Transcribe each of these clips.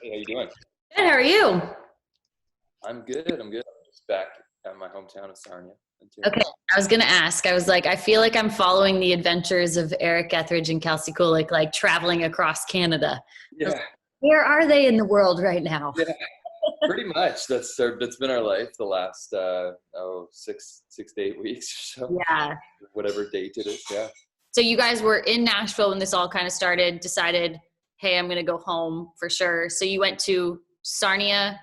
Hey, how you doing? Good, how are you? I'm good. I'm good. I'm just back at my hometown of Sarnia, Okay, Ontario. I was gonna ask. I was like, I feel like I'm following the adventures of Eric Ethridge and Kelsey Kulik, like traveling across Canada. I was Yeah, like, where are they in the world right now? yeah, pretty much. That's been our life the last 6 to 8 weeks or so, Yeah. whatever date it is. Yeah. So you guys were in Nashville when this all kind of started, decided, hey, I'm gonna go home for sure. So you went to Sarnia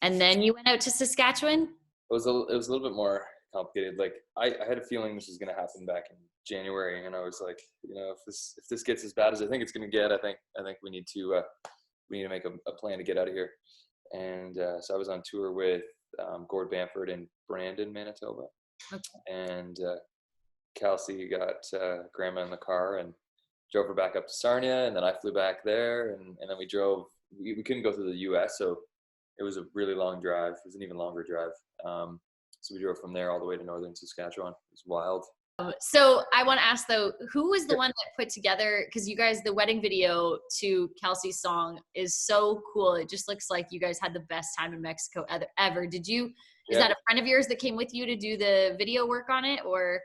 and then you went out to Saskatchewan? It was a little bit more complicated. Like I had a feeling this was gonna happen back in January, and I was like, if this gets as bad as I think it's gonna get, I think we need to make a plan to get out of here. And so I was on tour with Gord Bamford in Brandon, Manitoba, Okay. and Kelsey got grandma in the car and drove her back up to Sarnia, and then I flew back there, and then we drove. We couldn't go through the U.S., so it was a really long drive. It was an even longer drive. So we drove from there all the way to northern Saskatchewan. It was wild. So I want to ask though, who was the Sure. one that put together? Because you guys, the wedding video to Kelsey's song is so cool. It just looks like you guys had the best time in Mexico ever. Did you? Is Yeah. that a friend of yours that came with you to do the video work on it, or?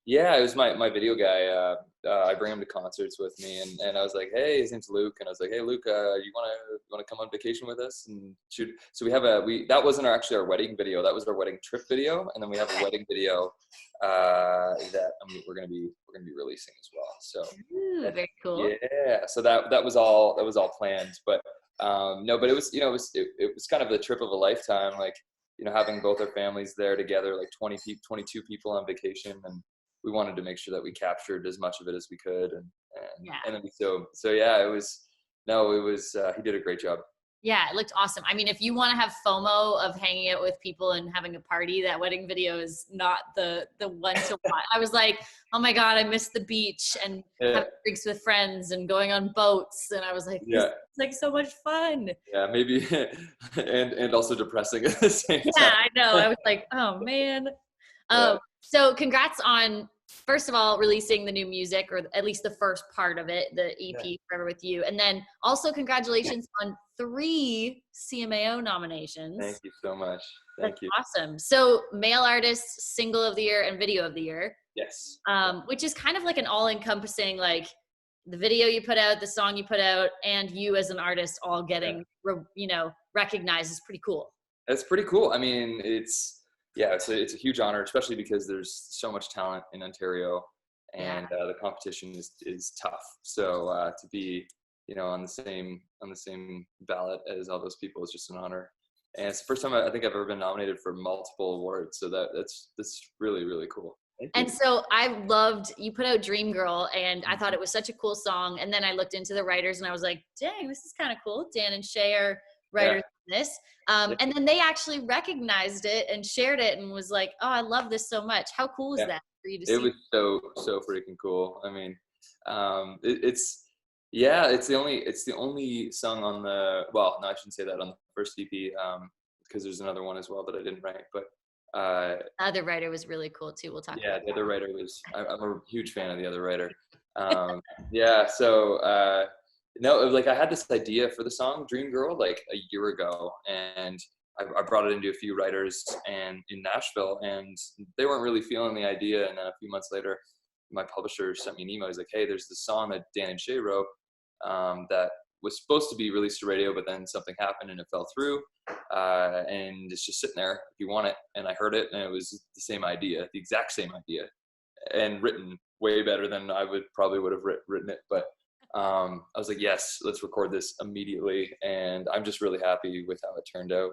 Yeah, it was my video guy. I bring him to concerts with me, and I was like, hey, his name's Luke, and I was like, hey, Luke, you wanna come on vacation with us and shoot? So that wasn't actually our wedding video. That was our wedding trip video, and then we have a wedding video that we're gonna be releasing as well. So Ooh, very cool. yeah, so that was all planned, but no, but it was kind of the trip of a lifetime, like having both our families there together, like 22 people on vacation, and we wanted to make sure that we captured as much of it as we could, Yeah. and then so yeah, it was he did a great job. Yeah, it looked awesome. I mean, if you want to have FOMO of hanging out with people and having a party, that wedding video is not the one to watch. I was like, oh my God, I missed the beach and Yeah, having drinks with friends and going on boats. And I was like, this is yeah, like so much fun. yeah, maybe, and also depressing at the same Yeah, time. I know. I was like, oh man. Yeah, So congrats on, first of all, releasing the new music, or at least the first part of it, the yeah. EP Forever With You. And then also congratulations on 3 CMAO Thank nominations. you so much. That's Thank you. awesome. So male artist, single of the year, and video of the year, Yes. which is kind of like an all-encompassing, like the video you put out, the song you put out, and you as an artist all Yeah. getting, recognized is pretty cool. That's pretty cool. I mean, it's a huge honor, especially because there's so much talent in Ontario, Yeah. and the competition is tough. So to be, on the same ballot as all those people is just an honor. And it's the first time I think I've ever been nominated for multiple awards. So that's really, really cool. Thank And you. so I loved, you put out Dream Girl, and I thought it was such a cool song. And then I looked into the writers and I was like, dang, this is kind of cool. Dan and Shay are Yeah. writers on this. Yeah. And then they actually recognized it and shared it and was like, oh, I love this so much. How cool is Yeah. that for you to It see? was so freaking cool. I mean, it's the only song on well, no, I shouldn't say that, on the first EP, because there's another one as well that I didn't write, but uh, The other writer was really cool too. We'll talk yeah, about the other writer I'm a huge fan of the other writer. Yeah, so no, like I had this idea for the song Dream Girl like a year ago, and I brought it into a few writers and in Nashville, and they weren't really feeling the idea. And then a few months later, my publisher sent me an email. He's like, hey, there's this song that Dan and Shay wrote, that was supposed to be released to radio, but then something happened and it fell through, and it's just sitting there if you want it. And I heard it, and it was the same idea, the exact same idea, and written way better than I would have written it. But I was like, yes, let's record this immediately, and I'm just really happy with how it turned out.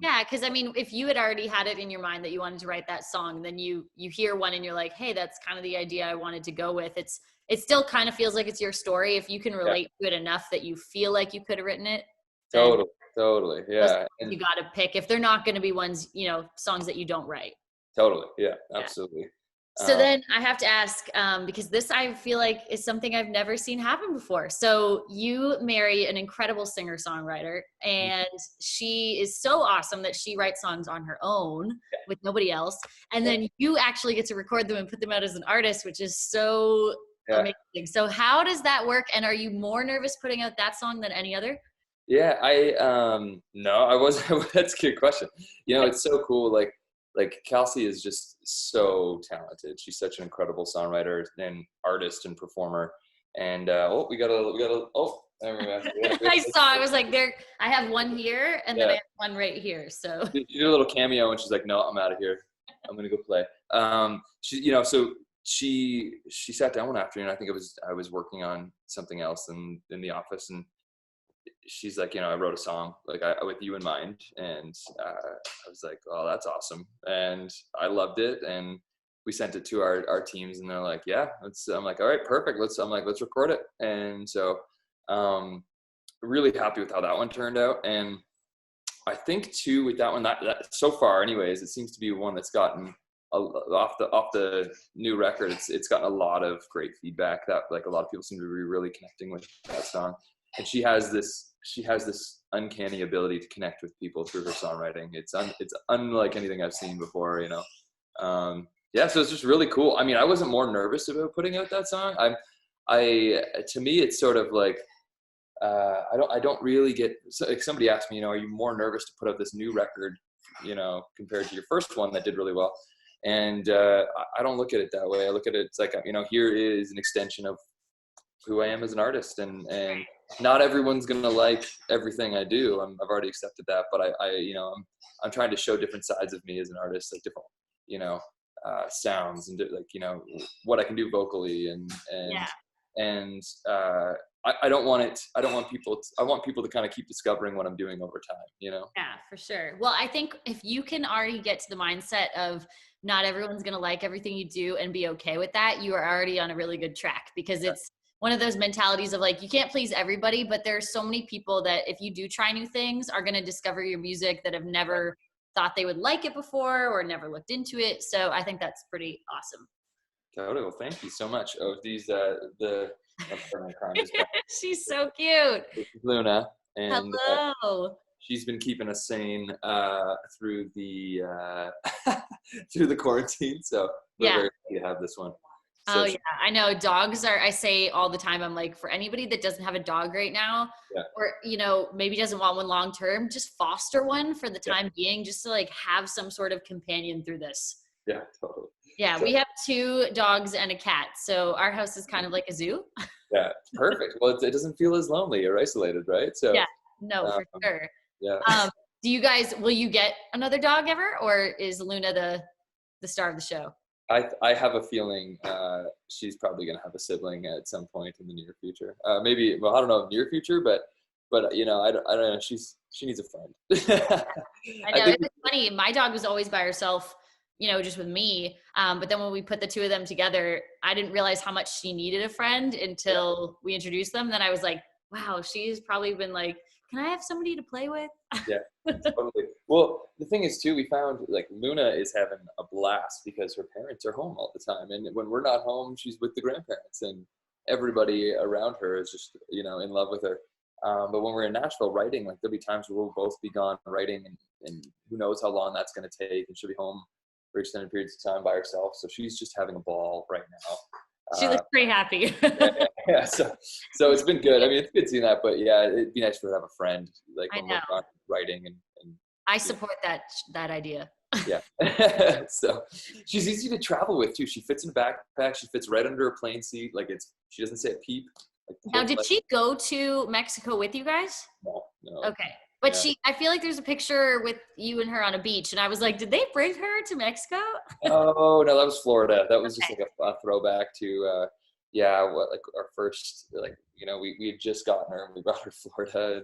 Yeah, because I mean, if you had already had it in your mind that you wanted to write that song, then you hear one and you're like, hey, that's kind of the idea I wanted to go with. It still kind of feels like it's your story. If you can Yeah, relate to it enough that you feel like you could have written it, then totally, those yeah, you and got to pick. If they're not going to be ones, songs that you don't write. totally, yeah, Yeah. absolutely. So Um, then I have to ask, because this I feel like is something I've never seen happen before. So you marry an incredible singer-songwriter, and she is so awesome that she writes songs on her own with nobody else. And yeah, then you actually get to record them and put them out as an artist, which is so yeah. amazing. So how does that work? And are you more nervous putting out that song than any other? Yeah, no, I wasn't. That's a good question. It's so cool. Like Kelsey is just so talented. She's such an incredible songwriter and artist and performer. And we got a. Oh, there we go. I saw. I was like, there. I have one here, and then I have one right here. So she did a little cameo, and she's like, "No, I'm out of here. I'm gonna go play." So she sat down one afternoon. I think I was working on something else in the office, and she's like, I wrote a song like with you in mind, and I was like, oh, that's awesome, and I loved it, and we sent it to our teams, and they're like, yeah, I'm like, all right, perfect. Let's record it, and so really happy with how that one turned out, and I think too with that one that so far, anyways, it seems to be one that's gotten off the new record. It's gotten a lot of great feedback that like a lot of people seem to be really connecting with that song. And she has this uncanny ability to connect with people through her songwriting. It's unlike anything I've seen before, so it's just really cool. I mean, I wasn't more nervous about putting out that song. To me, it's sort of like, I don't really get, so like somebody asked me, are you more nervous to put out this new record, compared to your first one that did really well? And I don't look at it that way. I look at it, it's like, here is an extension of who I am as an artist, and not everyone's gonna like everything I do. I've already accepted that, but I'm trying to show different sides of me as an artist, like different, sounds and like, what I can do vocally, and I don't want people to kind of keep discovering what I'm doing over time, Yeah, for sure. Well, I think if you can already get to the mindset of not everyone's going to like everything you do and be okay with that, you are already on a really good track, because it's one of those mentalities of like, you can't please everybody, but there's so many people that if you do try new things are going to discover your music that have never thought they would like it before or never looked into it. So I think that's pretty awesome. Totally. Well, thank you so much. Oh, these, she's so cute. This is Luna. And hello. She's been keeping us sane through the through the quarantine. So we're very happy to have this one. So yeah, I know dogs are, I say all the time, I'm like, for anybody that doesn't have a dog right now, or, maybe doesn't want one long-term, just foster one for the time being, just to like have some sort of companion through this. Yeah, totally. Yeah, we have 2 dogs and a cat. So our house is kind of like a zoo. Yeah, perfect. Well, it doesn't feel as lonely or isolated, right? So yeah, no, for sure. Yeah. Will you get another dog ever, or is Luna the star of the show? I have a feeling she's probably going to have a sibling at some point in the near future. Maybe, well, I don't know, near future, but I don't know. She needs a friend. I know, it's funny. My dog was always by herself, just with me. But then when we put the 2 of them together, I didn't realize how much she needed a friend until we introduced them. Then I was like, wow, she's probably been like, can I have somebody to play with? Yeah, totally. Well, the thing is too, we found like Luna is having a blast because her parents are home all the time. And when we're not home, she's with the grandparents, and everybody around her is just, in love with her. But when we're in Nashville writing, like there'll be times where we'll both be gone writing, and who knows how long that's going to take. And she'll be home for extended periods of time by herself. So she's just having a ball right now. She looks pretty happy. Yeah. So it's been good. I mean, it's good seeing that, but yeah, it'd be nice for her to have a friend, like when we're not writing. And I support that idea. Yeah. So she's easy to travel with too. She fits in a backpack. She fits right under a plane seat. Like she doesn't say a peep. Like, now, did she go to Mexico with you guys? No. Okay. But I feel like there's a picture with you and her on a beach, and I was like, did they bring her to Mexico? Oh, no, that was Florida. That was just like a throwback to, like our first, like, we had just gotten her and we brought her to Florida.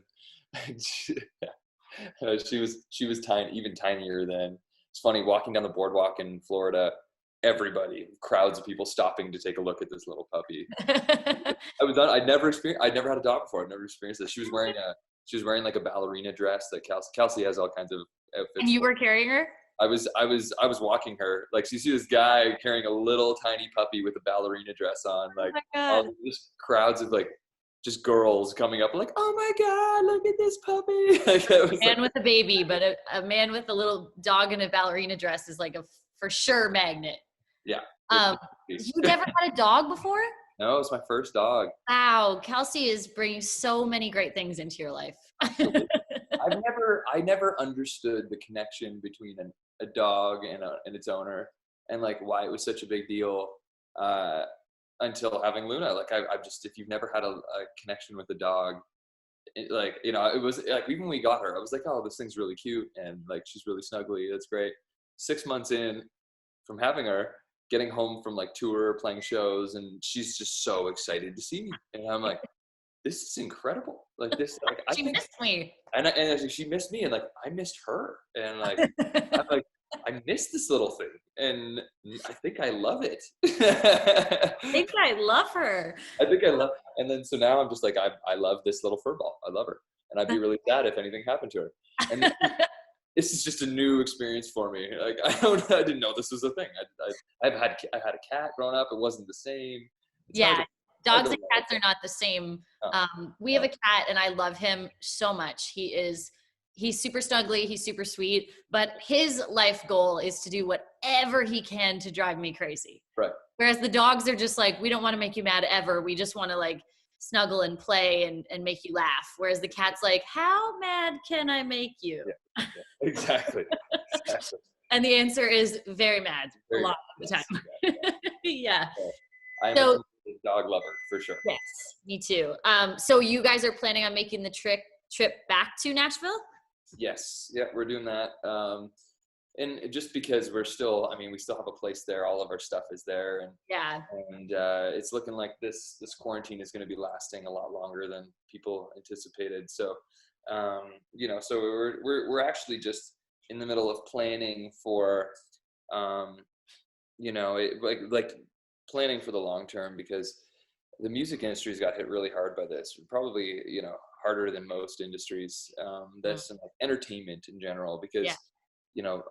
And she was tiny, even tinier then. It's funny, walking down the boardwalk in Florida, crowds of people stopping to take a look at this little puppy. I'd never had a dog before. I'd never experienced this. She was wearing like a ballerina dress that Kelsey has all kinds of outfits. And you were carrying her? I was walking her. Like, so you see this guy carrying a little tiny puppy with a ballerina dress on. Like, all just crowds of like just girls coming up like, oh my God, look at this puppy. Like, it was man with a baby, but a man with a little dog in a ballerina dress is like a for sure magnet. Yeah. You never had a dog before? No, it's my first dog. Wow, Kelsey is bringing so many great things into your life. I never understood the connection between a dog and its owner, and like why it was such a big deal until having Luna. Like I've just, if you've never had a connection with a dog, like, you know, it was like, even when we got her, I was like, oh, this thing's really cute, and like she's really snuggly. That's great. 6 months in from having her, getting home from like tour, playing shows, and she's just so excited to see me, and I'm like, this is incredible. Like this, like I She think, missed me. and she missed me, and like I missed her, and like I'm like, I miss this little thing, and I think I love it. I think I love her. I think I love, and then so now I'm just like, I love this little fur ball. I love her, and I'd be really sad if anything happened to her. And this is just a new experience for me. Like I didn't know this was a thing. I've had a cat growing up. It wasn't the same. It's Yeah, dogs and love cats are not the same. No. We have a cat, and I love him so much. He's super snuggly, he's super sweet, but his life goal is to do whatever he can to drive me crazy. Right. Whereas the dogs are just like, we don't want to make you mad ever. We just want to like snuggle and play and make you laugh. Whereas the cat's like, how mad can I make you? Yeah, exactly. And the answer is very mad a lot of the time. Yeah. I am a dog lover for sure. Yes, me too. So you guys are planning on making the trip back to Nashville? Yes. Yeah, we're doing that. And just because we still have a place there. All of our stuff is there, and it's looking like this quarantine is going to be lasting a lot longer than people anticipated. So, so we're actually just in the middle of planning for, planning for the long term, because the music industry's got hit really hard by this. Probably, harder than most industries. That's like entertainment in general, because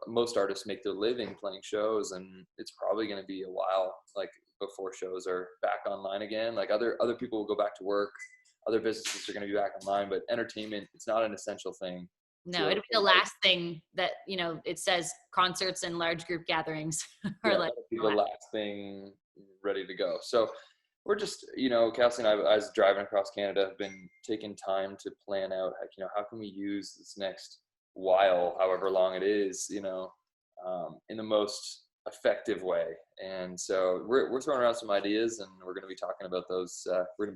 most artists make their living playing shows, and it's probably going to be a while like before shows are back online again. Like other people will go back to work, other businesses are going to be back online, but entertainment, it's not an essential thing. No, it'll be the last thing that, it says concerts and large group gatherings are like the last thing ready to go. So we're just, Kelsey and I, as driving across Canada, have been taking time to plan out, how can we use this next while, however long it is, in the most effective way. And so we're throwing around some ideas, and we're going to be talking about those. We're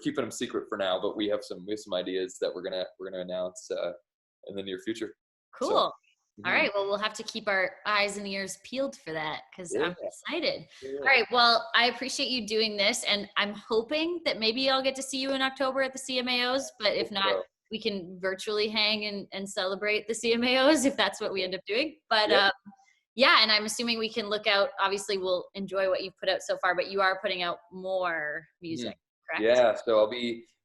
keeping them secret for now, but we have some ideas that we're going to announce in the near future. Cool. So, all right. Well, we'll have to keep our eyes and ears peeled for that, because I'm excited. Yeah. All right. Well, I appreciate you doing this, and I'm hoping that maybe I'll get to see you in October at the CMAOs, but if not, we can virtually hang and celebrate the CMAOs if that's what we end up doing. But and I'm assuming we can look out. Obviously, we'll enjoy what you've put out so far, but you are putting out more music, correct? Yeah. So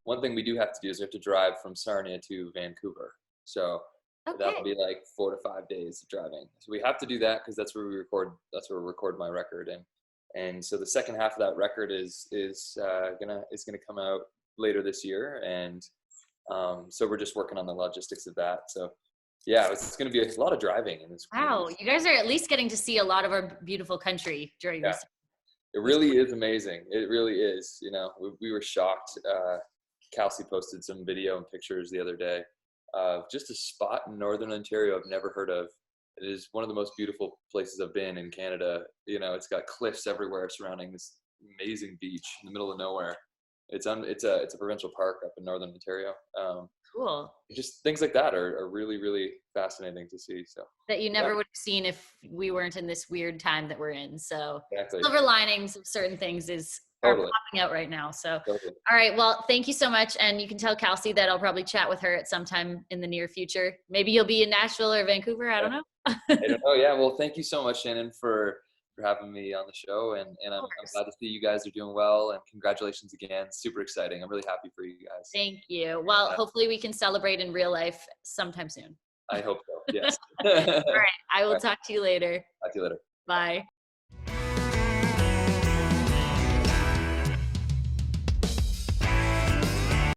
one thing we do have to do is we have to drive from Sarnia to Vancouver. So that'll be like 4 to 5 days of driving. So we have to do that, because that's where we record. That's where we record my record, and so the second half of that record is gonna come out later this year, and so we're just working on the logistics of that. So it's gonna be a lot of driving, and wow, you guys are at least getting to see a lot of our beautiful country during this. It really is amazing. It really is. We were shocked. Kelsey posted some video and pictures the other day of just a spot in Northern Ontario I've never heard of. It is one of the most beautiful places I've been in Canada. It's got cliffs everywhere surrounding this amazing beach in the middle of nowhere. It's a provincial park up in Northern Ontario. Cool. Just things like that are really, really fascinating to see. So that you never would have seen if we weren't in this weird time that we're in. So exactly. Silver linings of certain things are popping out right now. So, all right. Well, thank you so much. And you can tell Kelsey that I'll probably chat with her at some time in the near future. Maybe you'll be in Nashville or Vancouver. I don't know. I don't know. Yeah. Well, thank you so much, Shannon, for having me on the show. And I'm glad to see you guys are doing well. And congratulations again. Super exciting. I'm really happy for you guys. Thank you. Well, hopefully we can celebrate in real life sometime soon. I hope so. Yes. All right. I will talk to you later. Talk to you later. Bye.